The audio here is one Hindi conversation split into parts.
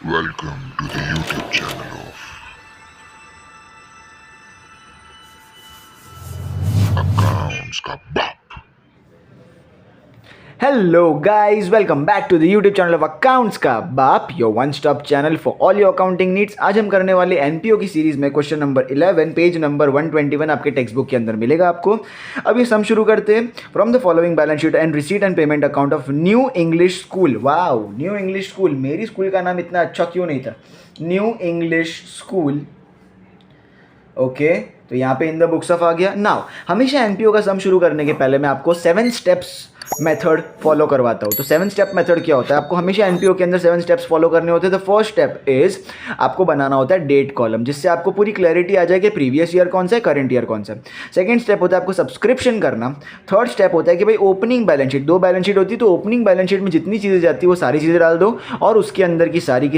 Welcome to the YouTube channel of Accounts का बाप। Hello guys, welcome back to the YouTube channel of Accounts का बाप, your one stop channel for all your accounting needs। आज हम करने वाले एनपीओ की सीरीज में क्वेश्चन नंबर 11 पेज नंबर 121 आपके टेक्स्ट बुक के अंदर मिलेगा आपको। अब ये सम शुरू करते हैं। From the following balance sheet and receipt and payment account of new English school. Wow, new English school, मेरी स्कूल का नाम इतना अच्छा क्यों नहीं था? न्यू इंग्लिश स्कूल, ओके तो यहाँ पे इन द बुक्स ऑफ आ गया। नाउ हमेशा एनपीओ का सम शुरू करने के पहले मैं आपको 7 स्टेप्स मेथड फॉलो करवाता हूँ। तो 7 स्टेप मेथड क्या होता है? आपको हमेशा एनपीओ के अंदर 7 स्टेप्स फॉलो करने होते हैं। द फर्स्ट स्टेप इज आपको बनाना होता है डेट कॉलम, जिससे आपको पूरी क्लैरिटी आ जाए कि प्रीवियस ईयर कौन सा है, करंट ईयर कौन सा है। सेकंड स्टेप होता है आपको सब्सक्रिप्शन करना। थर्ड स्टेप होता है कि भाई opening balance sheet, 2 balance sheet होती है तो ओपनिंग बैलेंस शीट में जितनी चीज़ें जाती है वो सारी चीज़ें डाल दो और उसके अंदर की सारे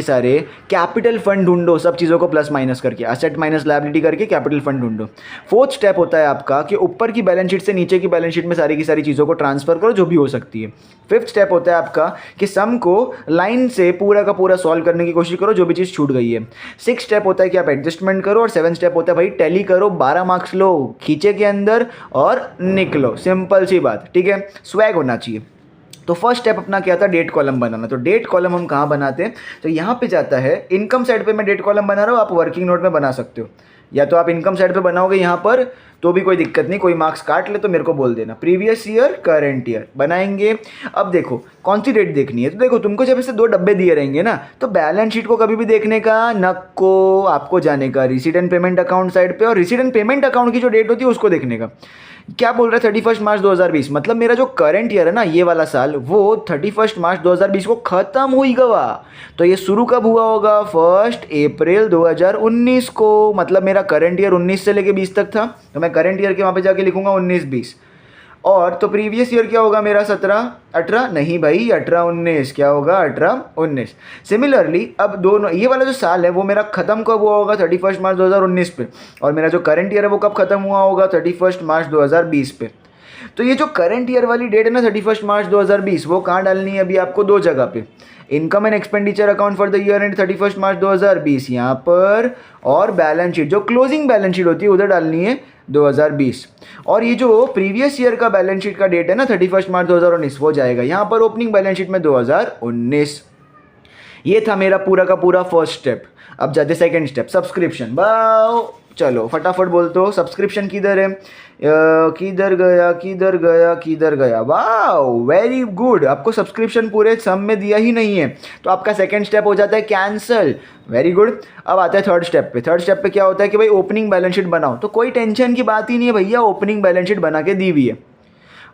कैपिटल फंड ढूंढो, सब चीज़ों को प्लस माइनस करके, असेट माइनस लायबिलिटी करके कैपिटल फंड ढूंढो। फोर्थ स्टेप होता है आपका कि ऊपर की बैलेंस शीट से नीचे की बैलेंस शीट में सारी की सारी चीज़ों को ट्रांसफर करो जो भी हो सकती है। फिफ्थ स्टेप होता है आपका कि सम को लाइन से पूरा का पूरा सॉल्व करने की कोशिश करो जो भी चीज़ छूट गई है। सिक्स स्टेप होता है कि आप एडजस्टमेंट करो और 7 स्टेप होता है भाई टैली करो, 12 मार्क्स लो खींचे के अंदर और निकलो। सिंपल सी बात, ठीक है, स्वैग होना चाहिए। तो फर्स्ट स्टेप अपना क्या था? डेट कॉलम बनाना। तो डेट कॉलम हम कहाँ बनाते हैं? तो यहाँ पे जाता है इनकम साइड पे मैं डेट कॉलम बना रहा हूँ, आप वर्किंग नोट में बना सकते हो, या तो आप इनकम साइड पे बनाओगे यहाँ पर तो भी कोई दिक्कत नहीं, कोई मार्क्स काट ले तो मेरे को बोल देना। प्रीवियस ईयर करंट ईयर बनाएंगे। अब देखो कौन सी डेट देखनी है, तो देखो तुमको जब ऐसे 2 डब्बे दिए रहेंगे ना तो बैलेंस शीट को कभी भी देखने का नको, आपको जाने का receipt and payment account side पे और रिसीट एंड पेमेंट अकाउंट की जो डेट होती है उसको देखने का। क्या बोल रहा है 31 मार्च 2020, मतलब मेरा जो करंट ईयर है ना ये वाला साल वो 31 मार्च 2020 को खत्म हुई गवा। तो ये शुरू कब हुआ होगा? 1 अप्रैल 2019 को, मतलब मेरा करंट ईयर 19 से लेके 20 तक था तो मैं करंट ईयर के वहाँ पे जाके लिखूंगा 19-20। और तो प्रीवियस ईयर क्या होगा मेरा? 17-18, नहीं भाई 18-19, क्या होगा? 18-19। सिमिलरली अब दोनों ये वाला जो साल है वो मेरा खत्म कब हुआ होगा? 31 मार्च 2019 पे, और मेरा जो करंट ईयर है वो कब खत्म हुआ होगा? 31 मार्च 2020 पे। तो ये जो करंट ईयर वाली डेट है ना 31 मार्च 2020, वो कहाँ डालनी है अभी आपको? 2 जगह पे, income and expenditure account for the year and 31 मार्च 2020 यहाँ पर, और बैलेंस शीट जो क्लोजिंग बैलेंस शीट होती है उधर डालनी है 2020। और ये जो प्रीवियस ईयर का बैलेंस शीट का डेट है ना 31 मार्च 2019 वो जाएगा यहाँ पर ओपनिंग बैलेंस शीट में 2019। ये था मेरा पूरा का पूरा फर्स्ट स्टेप। अब जाते सेकंड स्टेप, सब्सक्रिप्शन। बाओ चलो फटाफट बोल दो, सब्सक्रिप्शन किधर है? किधर गया किधर गया किधर गया? वाओ वेरी गुड, आपको सब्सक्रिप्शन पूरे सम में दिया ही नहीं है तो आपका सेकंड स्टेप हो जाता है कैंसल। Very good. अब आता है थर्ड स्टेप पे। थर्ड स्टेप पे क्या होता है कि भाई ओपनिंग बैलेंस शीट बनाओ। तो कोई टेंशन की बात ही नहीं है भैया, ओपनिंग बैलेंस शीट बना के दी हुई है।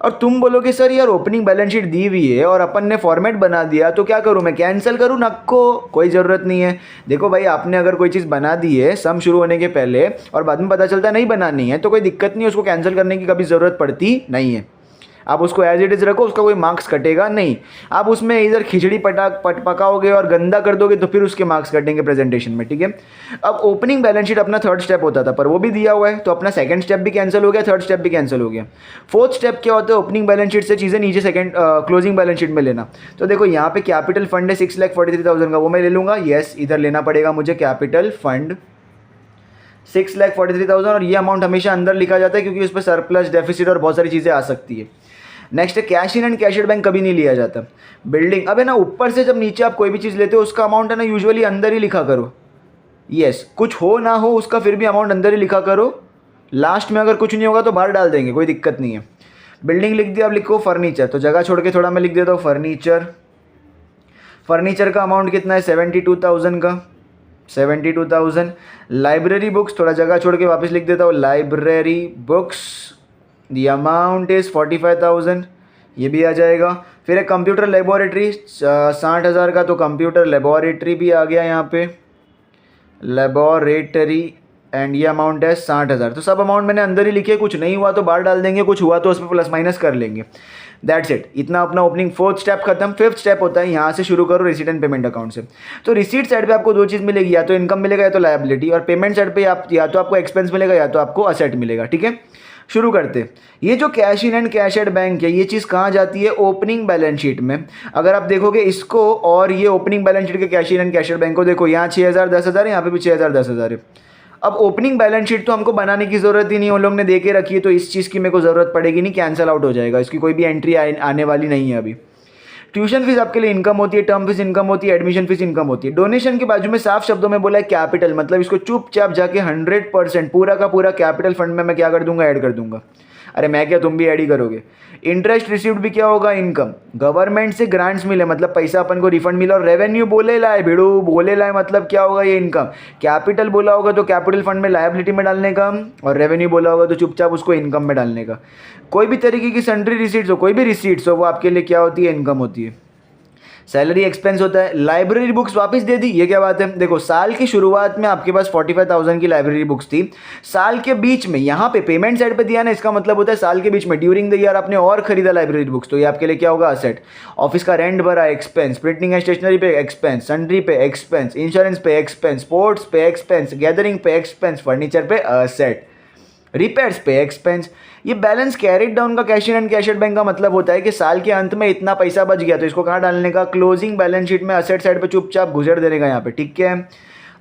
और तुम बोलोगे सर यार ओपनिंग बैलेंस शीट दी हुई है और अपन ने फॉर्मेट बना दिया तो क्या करूं मैं? कैंसिल करूं? नको, कोई ज़रूरत नहीं है। देखो भाई आपने अगर कोई चीज़ बना दी है सम शुरू होने के पहले और बाद में पता चलता नहीं बनानी है तो कोई दिक्कत नहीं है, उसको कैंसिल करने की कभी ज़रूरत पड़ती नहीं है। आप उसको एज इट इज़ रखो, उसका कोई मार्क्स कटेगा नहीं। आप उसमें इधर खिचड़ी पकाओगे और गंदा कर दोगे तो फिर उसके मार्क्स कटेंगे प्रेजेंटेशन में, ठीक है। अब ओपनिंग बैलेंस शीट अपना थर्ड स्टेप होता था पर वो भी दिया हुआ है तो अपना सेकंड स्टेप भी कैंसिल हो गया, थर्ड स्टेप भी कैंसिल हो गया। फोर्थ स्टेप क्या होता है? ओपनिंग बैलेंस शीट से चीज़ें नीचे सेकंड क्लोजिंग बैलेंस शीट में लेना। तो देखो यहाँ पे कैपिटल फंड है 6,43,000 का, वो मैं ले लूँगा। येस, इधर लेना पड़ेगा मुझे कैपिटल फंड 6,43,000 और ये अमाउंट हमेशा अंदर लिखा जाता है क्योंकि उस पर सरप्लस, डेफिसिट और बहुत सारी चीज़ें आ सकती है। Next cash in and cash bank कभी नहीं लिया जाता। बिल्डिंग, अब है ना ऊपर से जब नीचे आप कोई भी चीज़ लेते हो उसका अमाउंट है ना यूजुअली अंदर ही लिखा करो। यस, कुछ हो ना हो उसका फिर भी अमाउंट अंदर ही लिखा करो। लास्ट में अगर कुछ नहीं होगा तो बाहर डाल देंगे, कोई दिक्कत नहीं है। बिल्डिंग लिख दिया, अब लिखो फर्नीचर, तो जगह छोड़ के थोड़ा मैं लिख देता हूँ फर्नीचर। फर्नीचर का अमाउंट कितना है? 72,000 का, 72,000। लाइब्रेरी बुक्स, थोड़ा जगह छोड़ के वापस लिख देता हूँ library books, the amount is 45,000, ये भी आ जाएगा। फिर एक कंप्यूटर लेबोरेटरी 60,000 का, तो कंप्यूटर लेबोरेटरी भी आ गया यहाँ पे, लेबोरेटरी, एंड ये अमाउंट है 60,000। तो सब अमाउंट मैंने अंदर ही लिखे, कुछ नहीं हुआ तो बाहर डाल देंगे, कुछ हुआ तो उस पर प्लस माइनस कर लेंगे। दैट्स इट, इतना अपना ओपनिंग फोर्थ स्टेप खत्म। फिफ्थ स्टेप होता है यहाँ से शुरू करो रिसीट एंड पेमेंट अकाउंट से। तो रिसीट साइड पे आपको 2 चीज़ मिलेगी, या तो इनकम मिलेगा या तो लायबिलिटी, और पेमेंट साइड पे आप या तो आपको एक्सपेंस मिलेगा या तो आपको असेट मिलेगा, ठीक है। शुरू करते। ये जो cash in and cash at bank है, ये चीज़ कहाँ जाती है? ओपनिंग बैलेंस शीट में। अगर आप देखोगे इसको और ये ओपनिंग बैलेंस शीट के cash in and cash at bank को, देखो यहाँ 6,000 10,000 है, यहाँ पे भी 6,000 10,000 है। अब ओपनिंग बैलेंस शीट तो हमको बनाने की ज़रूरत ही नहीं, उन लोग ने दे के रखी है, तो इस चीज़ की मेरे को ज़रूरत पड़ेगी नहीं, कैंसिल आउट हो जाएगा, इसकी कोई भी एंट्री आने वाली नहीं है अभी। ट्यूशन फीस आपके लिए इनकम होती है, टर्म फीस इनकम होती है, एडमिशन फीस इनकम होती है। डोनेशन के बाजू में साफ शब्दों में बोला है कैपिटल, मतलब इसको चुपचाप जाके 100% पूरा का पूरा कैपिटल फंड में मैं क्या कर दूंगा? ऐड कर दूंगा। अरे मैं क्या, तुम भी ऐड ही करोगे। इंटरेस्ट रिसीव्ड भी क्या होगा? इनकम। गवर्नमेंट से ग्रांट्स मिले मतलब पैसा अपन को रिफंड मिला, और रेवेन्यू बोले लाए भिड़ू, बोले लाए मतलब क्या होगा? ये इनकम। कैपिटल बोला होगा तो कैपिटल फंड में लायबिलिटी में डालने का, और रेवेन्यू बोला होगा तो चुपचाप उसको इनकम में डालने का। कोई भी तरीके की सन्ड्री रिसीट्स हो, कोई भी रिसीट्स हो, वो आपके लिए क्या होती है? इनकम होती है। सैलरी एक्सपेंस होता है। लाइब्रेरी बुक्स वापस दे दी, ये क्या बात है? देखो साल की शुरुआत में आपके पास 45,000 की लाइब्रेरी बुक्स थी, साल के बीच में यहाँ पे पेमेंट साइड पे दिया ना, इसका मतलब होता है साल के बीच में ड्यूरिंग द ईयर आपने और खरीदा लाइब्रेरी बुक्स, तो ये आपके लिए क्या होगा? असेट। ऑफिस का रेंट भरा, एक्सपेंस। प्रिंटिंग एंड स्टेशनरी पे एक्सपेंस, सन्ड्री पे एक्सपेंस, इंश्योरेंस पे एक्सपेंस, स्पोर्ट्स पे एक्सपेंस, गैदरिंग पे एक्सपेंस, फर्नीचर पे असेट, रिपेयर्स पे एक्सपेंस। ये बैलेंस कैरिड डाउन का cash in and cash at bank का मतलब होता है कि साल के अंत में इतना पैसा बच गया तो इसको कहाँ डालने का? क्लोजिंग बैलेंस शीट में असेट साइड पे चुपचाप गुजर देने का यहाँ पे, ठीक है।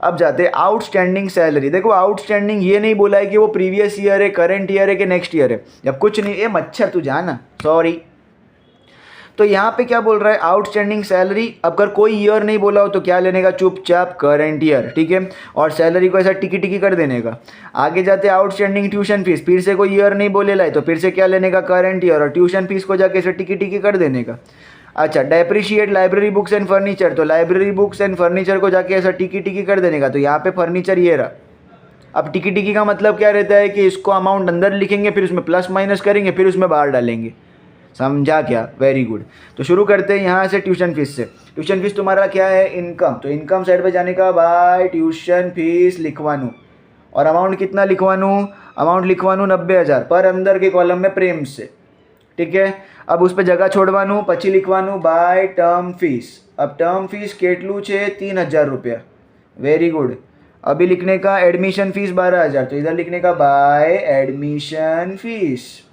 अब जाते हैं आउटस्टैंडिंग सैलरी। देखो आउटस्टैंडिंग ये नहीं बोला है कि वो प्रीवियस ईयर है, करंट ईयर है कि नेक्स्ट ईयर है, जब कुछ नहीं। ए मच्छर तू जाना, सॉरी। तो यहाँ पे क्या बोल रहा है? Outstanding salary. अगर कोई ईयर नहीं बोला हो तो क्या लेने का? चुपचाप करंट ईयर, ठीक है। और सैलरी को ऐसा टिकी टिकी कर देने का। आगे जाते आउटस्टैंडिंग ट्यूशन फीस, फिर से कोई ईयर नहीं बोले लाए तो फिर से क्या लेने का? करंट ईयर, और ट्यूशन फीस को जाके ऐसे टिकी टिकी कर देने का। अच्छा, depreciate library books and furniture, तो लाइब्रेरी बुक्स एंड फर्नीचर को जाके ऐसा टिकी टिकी कर देने का, तो यहाँ पे फर्नीचर ये रहा। अब टिकी टिकी का मतलब क्या रहता है कि इसको अमाउंट अंदर लिखेंगे, फिर उसमें प्लस माइनस करेंगे, फिर उसमें बाहर डालेंगे। समझा क्या? Very good. तो शुरू करते हैं यहाँ से ट्यूशन फीस से। ट्यूशन फीस तुम्हारा क्या है? इनकम। तो इनकम साइड पे जाने का, बाय ट्यूशन फीस लिखवानू, और अमाउंट कितना लिखवानू? अमाउंट लिखवानू 90,000 पर अंदर के कॉलम में प्रेम से, ठीक है। अब उस पर जगह छोड़वानू, पची लिखवानू बाय टर्म फीस। अब टर्म फीस केटलू छे 3,000 रुपया, वेरी गुड। अभी लिखने का एडमिशन फीस 12,000, तो इधर लिखने का बाय एडमिशन फीस।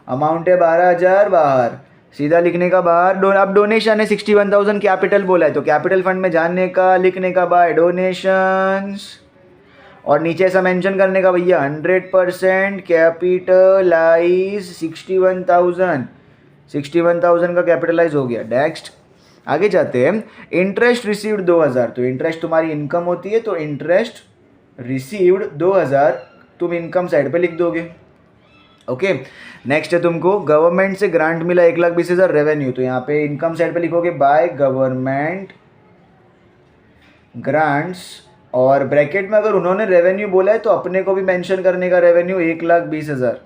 अमाउंट है 12,000 बाहर, सीधा लिखने का बाहर। अब डोनेशन है 61,000, कैपिटल बोला है तो कैपिटल फंड में जाने का, लिखने का बाय डोनेशंस, और नीचे ऐसा मेंशन करने का भैया 100% कैपिटलाइज 61,000 का कैपिटलाइज हो गया। नेक्स्ट आगे जाते हैं। इंटरेस्ट रिसीव्ड 2,000, तो इंटरेस्ट तुम्हारी इनकम होती है, तो इंटरेस्ट रिसीव्ड 2,000 तुम इनकम साइड पे लिख दोगे। ओके। नेक्स्ट है तुमको गवर्नमेंट से ग्रांट मिला 1,20,000 रेवेन्यू, तो यहाँ पे इनकम साइड पे लिखोगे बाय गवर्नमेंट ग्रांट्स, और ब्रैकेट में अगर उन्होंने रेवेन्यू बोला है तो अपने को भी मेंशन करने का, रेवेन्यू 1,20,000।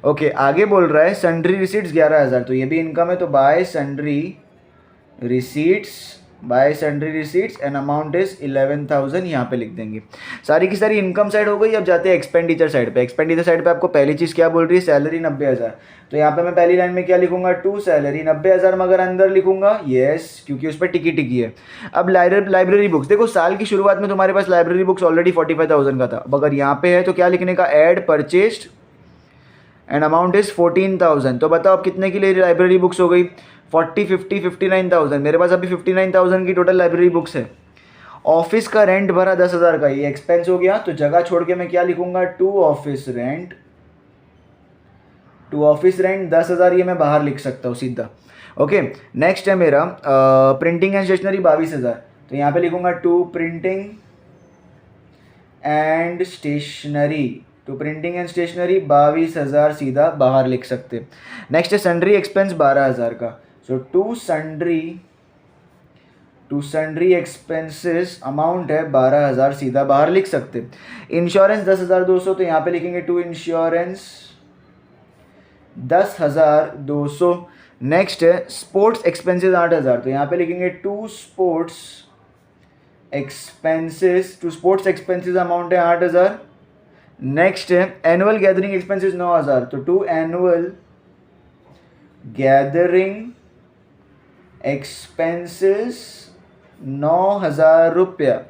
ओके, आगे बोल रहा है सन्ड्री रिसीट्स 11,000, तो ये भी इनकम है, तो bye sundry receipts and amount is 11,000, यहाँ पे लिख देंगे। सारी की सारी इनकम साइड हो गई। अब जाते हैं एक्सपेंडिचर साइड पे। एक्सपेंडिचर साइड पे आपको पहली चीज़ क्या बोल रही है? सैलरी 90,000, तो यहाँ पे मैं पहली लाइन में क्या लिखूंगा? टू सैलरी 90,000 मगर अंदर लिखूंगा यस, क्योंकि उस पर टिकी टिकी है। अब लाइब्रेरी बुक्स, देखो साल की शुरुआत में तुम्हारे पास लाइब्रेरी बुक्स ऑलरेडी 45,000 का था, अब अगर यहाँ पे है तो क्या लिखने का? Add purchased and amount is 14,000। तो बताओ अब कितने की लाइब्रेरी बुक्स हो गई? 40, 50, 59,000। मेरे पास अभी 59,000 की टोटल लाइब्रेरी बुक्स है। ऑफिस का रेंट भरा 10,000 का, ये एक्सपेंस हो गया, तो जगह छोड़ के मैं क्या लिखूंगा? टू ऑफिस रेंट 10,000, ये मैं बाहर लिख सकता हूँ सीधा। ओके। नेक्स्ट है मेरा प्रिंटिंग एंड स्टेशनरी 22,000, तो यहाँ पे लिखूंगा टू प्रिंटिंग एंड स्टेशनरी 22,000 सीधा बाहर लिख सकते। नेक्स्ट है सन्ड्री एक्सपेंस 12,000 का, सो टू सन्ड्री एक्सपेंसेस अमाउंट है 12,000 सीधा बाहर लिख सकते। इंश्योरेंस 10,200, तो यहाँ पे लिखेंगे टू इंश्योरेंस 10,200। नेक्स्ट है स्पोर्ट्स एक्सपेंसेस 8,000, तो यहाँ पे लिखेंगे टू स्पोर्ट्स एक्सपेंसेस अमाउंट है 8,000। नेक्स्ट है एनुअल गैदरिंग एक्सपेंसेस 9,000, तो टू एनुअल गैदरिंग एक्सपेंसेस 9,000 रुपया।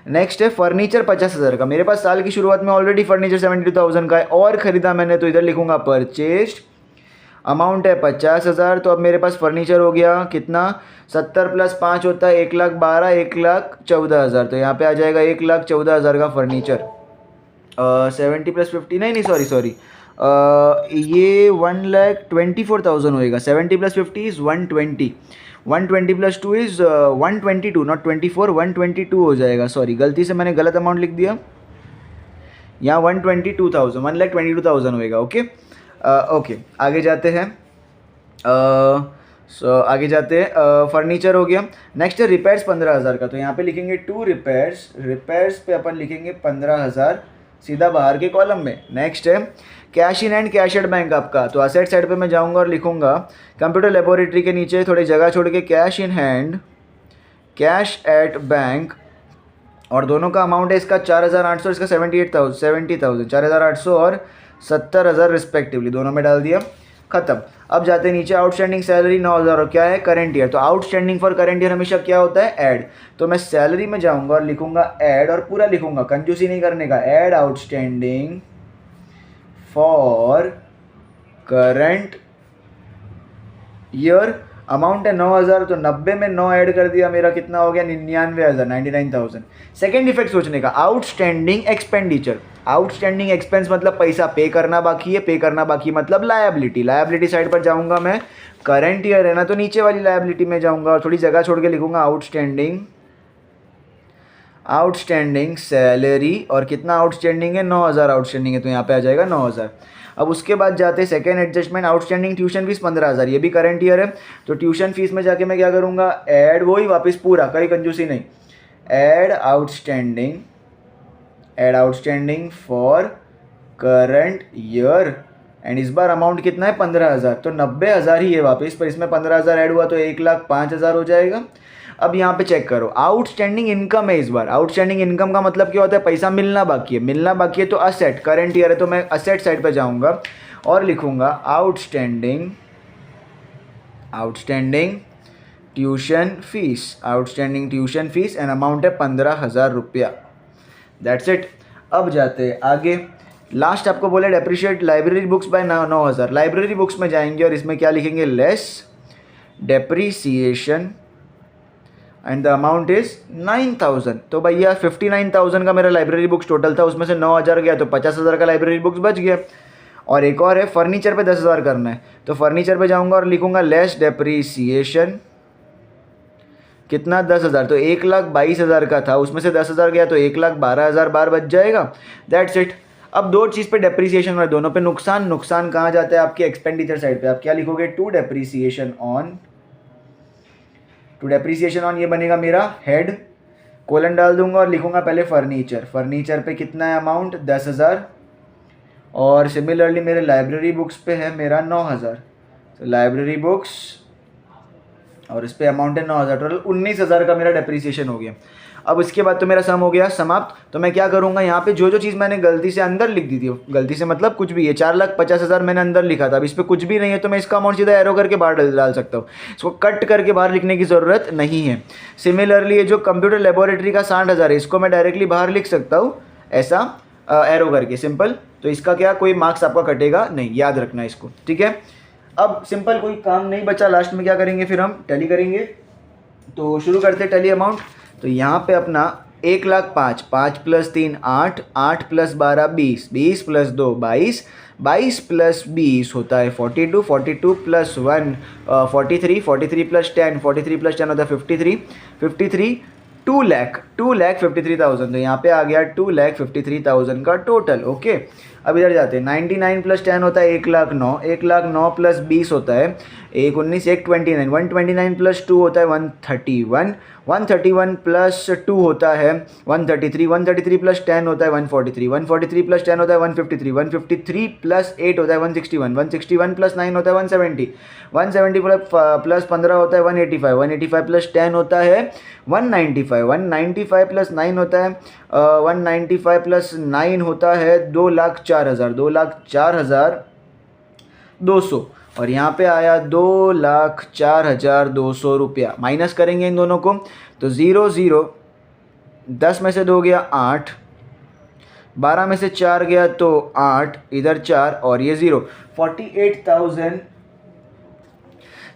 नेक्स्ट है फर्नीचर 50,000 का। मेरे पास साल की शुरुआत में ऑलरेडी फर्नीचर 72,000 का है और ख़रीदा मैंने, तो इधर लिखूंगा परचेस्ड, अमाउंट है 50,000। तो अब मेरे पास फर्नीचर हो गया कितना, 70 + 5 होता है 1,12,000, 1,14,000। तो यहाँ पे आ जाएगा 1,14,000 का फर्नीचर। 70 + 50 नहीं सॉरी, ये 1,24,000 होएगा। 70 + 50 इज़ 120, 120 + 2 इज़ 122, नॉट 24, 122 हो जाएगा। सॉरी, गलती से मैंने गलत अमाउंट लिख दिया, यहाँ 122,000, 1,22,000 होएगा। ओके ओके, आगे जाते हैं। आगे जाते हैं, फर्नीचर हो गया। नेक्स्ट है रिपेयर्स 15,000 का। तो यहाँ पे लिखेंगे टू रिपेयर्स, रिपेयर्स पे अपन लिखेंगे 15,000 सीधा बाहर के कॉलम में। नेक्स्ट है cash in and cash at bank आपका। तो असेट साइड पे मैं जाऊँगा और लिखूँगा कंप्यूटर लेबोरेटरी के नीचे थोड़ी जगह छोड़ के cash in hand cash at bank, और दोनों का अमाउंट है इसका 4,800, इसका 70,000, 4,800 और 70,000 रिस्पेक्टिवली, दोनों में डाल दिया, खत्म। अब जाते हैं नीचे, आउटस्टैंडिंग सैलरी 9,000 और क्या है करंट ईयर। तो आउटस्टैंडिंग फॉर करंट ईयर हमेशा क्या होता है, ऐड। तो मैं सैलरी में जाऊंगा और लिखूंगा ऐड, और पूरा लिखूंगा, कंजूसी नहीं करने का, add outstanding for current year. Amount है 9,000, तो 90 में 9 ऐड कर दिया, मेरा कितना हो गया 99,000, 99,000। सेकेंड इफेक्ट सोचने का, आउटस्टैंडिंग एक्सपेंडिचर। आउटस्टैंडिंग एक्सपेंस मतलब पैसा पे करना बाकी है, पे करना बाकी मतलब लायबिलिटी। लायबिलिटी साइड पर जाऊंगा मैं, करंट ईयर है ना, तो नीचे वाली लायबिलिटी में जाऊंगा और थोड़ी जगह छोड़ के लिखूंगा आउटस्टैंडिंग सैलरी, और कितना आउटस्टैंडिंग है 9,000 आउटस्टैंडिंग है, तो यहाँ पे आ जाएगा 9,000। अब उसके बाद जाते हैं second adjustment, outstanding tuition fees 15,000, ये भी करंट ईयर है। तो ट्यूशन फीस में जाके मैं क्या करूँगा, ऐड, वही वापस पूरा, कहीं कंजूसी नहीं, add outstanding for current year, and इस बार अमाउंट कितना है 15,000, तो 90,000 ही है वापस, पर इसमें 15,000 ऐड हुआ तो 1,05,000 हो जाएगा। अब यहाँ पे चेक करो, आउटस्टैंडिंग इनकम है इस बार। आउटस्टैंडिंग इनकम का मतलब क्या होता है, पैसा मिलना बाकी है, मिलना बाकी है, तो असेट, करंट ईयर है तो मैं असेट साइड पे जाऊंगा और लिखूंगा outstanding tuition fees, and amount है 15,000 रुपया। That's it. अब जाते हैं आगे, लास्ट आपको बोले depreciate library books by 9,000। Library books में जाएंगे और इसमें क्या लिखेंगे, less depreciation, and the amount is 9,000। तो भैया 59,000 का मेरा लाइब्रेरी बुक्स टोटल था, उसमें से 9,000 गया तो 50,000 का लाइब्रेरी बुक्स बच गया। और एक और है, फर्नीचर पे 10,000 करना है, तो फर्नीचर पे जाऊंगा और लिखूंगा लेस डेप्रीसिएशन, कितना 10,000, तो 1,22,000 का था, उसमें से 10,000 गया तो 1,12,000 बार बच जाएगा। That's it. अब दो चीज़ पे डेप्रीसिएशन और दोनों पे नुकसान कहाँ जाता है, आपके एक्सपेंडिचर साइड पे। आप क्या लिखोगे, टू डेप्रीसिएशन ऑन, ये बनेगा मेरा हेड, कोलन डाल दूंगा और लिखूंगा पहले फर्नीचर पे कितना है अमाउंट 10,000, और सिमिलरली मेरे लाइब्रेरी बुक्स पे है मेरा 9,000, तो लाइब्रेरी बुक्स और इस पे अमाउंट है 9,000, टोटल 19,000 का मेरा डेप्रीसिएशन हो गया। अब इसके बाद तो मेरा सम हो गया समाप्त। तो मैं क्या करूँगा, यहाँ पे जो चीज़ मैंने गलती से अंदर लिख दी थी, गलती से मतलब कुछ भी है, 4,50,000 मैंने अंदर लिखा था, अब इस पर कुछ भी नहीं है, तो मैं इसका अमाउंट सीधा एरो करके बाहर डाल सकता हूँ, इसको कट करके बाहर लिखने की ज़रूरत नहीं है। सिमिलरली ये जो कंप्यूटर लेबोरेटरी का 60,000 है, इसको मैं डायरेक्टली बाहर लिख सकता हूँ ऐसा एरो करके, सिंपल। तो इसका क्या, कोई मार्क्स आपका कटेगा नहीं, याद रखना इसको, ठीक है। अब सिंपल, कोई काम नहीं बचा, लास्ट में क्या करेंगे, फिर हम टैली करेंगे। तो शुरू करते हैं टैली अमाउंट। तो यहाँ पे अपना 1,05,000, 5 + 3 8, 8 + 12 20, 20 + 2 22, 22 + 20 होता है 42, 42 + 1 43, 43 + 10, 43 + 10 होता है 53, 53 2,53,000। तो यहाँ पे आ गया 2,53,000 का टोटल। ओके, अब इधर जाते हैं, 99 + 10 होता है 1,09,000, 1,09,000 + 20 होता है 1,19,000, 129, 129 + 2 होता है 131, 131 + 2 होता है 133, 133 + 10 होता है 143, 143 + 10 होता है 153, 153 + 8 होता है 161, 161 + 9 होता है 170, 170 + 15 होता है 185, 185 + 10 होता है 195, 195 + 9 होता है 195 + 9 होता है 2,04,000, 2,04,200, और यहाँ पे आया 2,04,200 रुपया। माइनस करेंगे इन दोनों को, तो 0 0 10 में से 2 गया 8, 12 में से 4 गया तो 8, इधर 4 और ये 0, 48,000।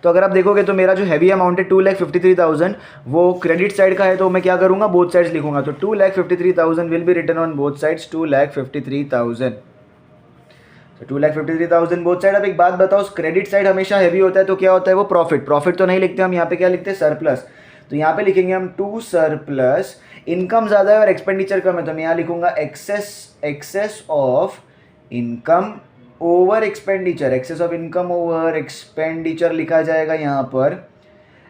तो अगर आप देखोगे तो मेरा जो हैवी अमाउंट है 2,53,000 वो क्रेडिट साइड का है, तो मैं क्या करूँगा, बोथ साइड्स लिखूंगा। तो 2,53,000 will be written on both sides, 2,53,000। तो 2,53,000 बोथ साइड। अब एक बात बताओ, क्रेडिट साइड हमेशा हैवी होता है तो क्या होता है वो प्रॉफिट। प्रॉफिट तो नहीं लिखते हम, यहाँ पे क्या लिखते हैं, सरप्लस। तो यहाँ पे लिखेंगे हम 2 सरप्लस, इनकम ज़्यादा है और एक्सपेंडिचर कम है, तो मैं यहाँ लिखूंगा excess of income over expenditure, excess of income over expenditure लिखा जाएगा यहाँ पर।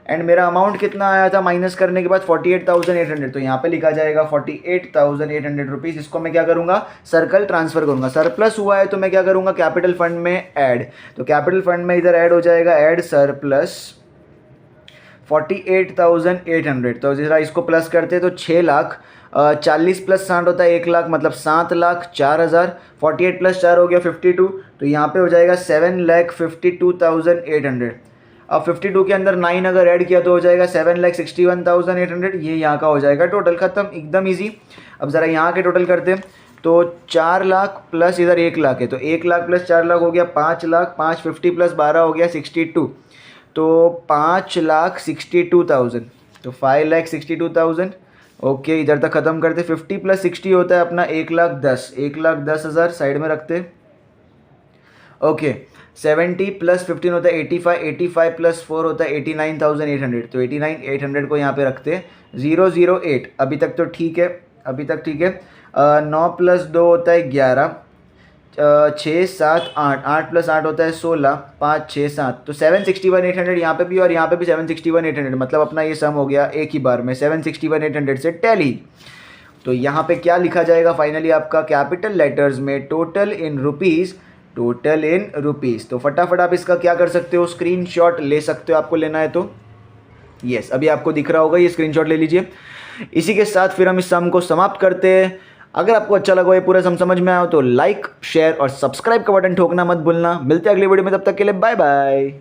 एंड मेरा अमाउंट कितना आया था माइनस करने के बाद 48,800, तो यहाँ पे लिखा जाएगा 48,800 रुपीज़। इसको मैं क्या करूँगा, सर्कल ट्रांसफर करूँगा। सरप्लस हुआ है तो मैं क्या करूँगा, कैपिटल फंड में ऐड, तो कैपिटल फंड में इधर ऐड हो जाएगा, ऐड सरप्लस 48,800। तो जरा इसको प्लस करते हैं तो 6 लाख, 40 प्लस 60 होता है 1 लाख, मतलब 7,04,000। 48 प्लस 4 हो गया 52, तो यहाँ पे हो जाएगा 7,52,800। अब 52 के अंदर 9 अगर ऐड किया तो हो जाएगा 7,61,800। ये यहाँ का हो जाएगा टोटल, खत्म, एकदम इजी। अब ज़रा यहाँ के टोटल करते हैं तो 4 लाख प्लस इधर 1 लाख है, तो 1 लाख प्लस 4 लाख हो गया 5 लाख, 550 प्लस 12 हो गया 62, तो 5,62,000, तो 5,62,000। ओके, इधर तक ख़त्म करते। 50 प्लस 60 होता है अपना 1,10,000 साइड में रखते। ओके, 70 प्लस 15 होता है 85, 85 प्लस 4 होता है 89,800, तो 89,800 को यहाँ पे रखते हैं। 008, अभी तक तो ठीक है, अभी तक ठीक है। 9 प्लस 2 होता है 11, 6 7 8, 8 प्लस 8 होता है 16, 5 6 7, तो 761,800 यहाँ पे भी और यहाँ पे भी 761,800, मतलब अपना ये सम हो गया एक ही बार में 761,800 से टैली। तो यहाँ पे क्या लिखा जाएगा फाइनली आपका, कैपिटल लेटर्स में total in rupees, total in rupees. तो फटाफट आप इसका क्या कर सकते हो, स्क्रीनशॉट ले सकते हो, आपको लेना है तो यस, अभी आपको दिख रहा होगा, ये स्क्रीनशॉट ले लीजिए। इसी के साथ फिर हम इस सम को समाप्त करते हैं। अगर आपको अच्छा लगा ये पूरा सम समझ में आया तो लाइक, शेयर और सब्सक्राइब का बटन ठोकना मत भूलना। मिलते हैं अगली वीडियो में, तब तक के लिए बाय बाय।